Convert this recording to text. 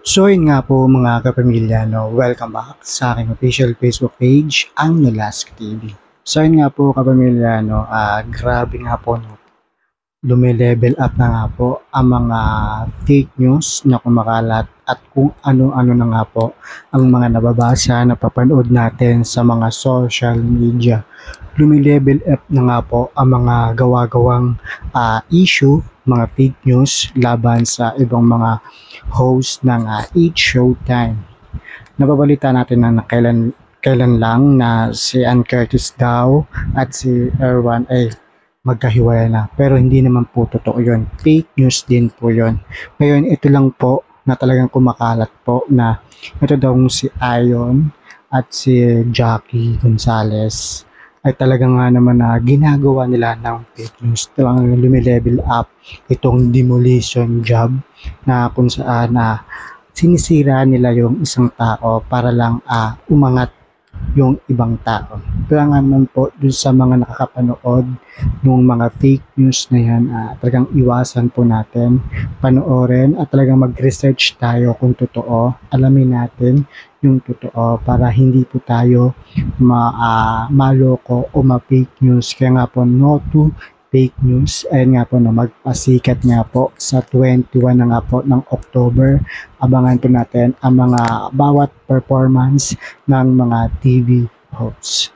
So yun nga po mga kapamilya, no, welcome back sa aking official Facebook page, ang Nolask TV. So yun nga po kapamilya, no, grabe nga po, no, lumilevel up na nga po ang mga fake news na kumakalat at kung ano-ano na nga po ang mga nababasa, napapanood natin sa mga social media. Lumilevel up na nga po ang mga gawa-gawang issue, mga fake news laban sa ibang mga host ng Eat Showtime. Nababalita natin na kailan lang na si Ann Curtis daw at si Erwan ay magkahiwalay na. Pero hindi naman po totoo yun. Fake news din po yun. Ngayon, ito lang po na talagang kumakalat po na ito daw si Ayon at si Jackie Gonzalez ay talagang nga naman na ginagawa nila ng fake news. Talagang lumilevel up itong demolition job na kung saan sinisira nila yung isang tao para lang umangat yung ibang tao. Kaya nga naman po dun sa mga nakakapanood ng mga fake news na yan, talagang iwasan po natin, panoorin at talagang mag-research tayo kung totoo, alamin natin yung totoo para hindi po tayo maloko o ma-fake news. Kaya nga po no to fake news. Ayun nga po na magpasikat nga po sa 21 na nga po ng October. Abangan po natin ang mga bawat performance ng mga TV hosts.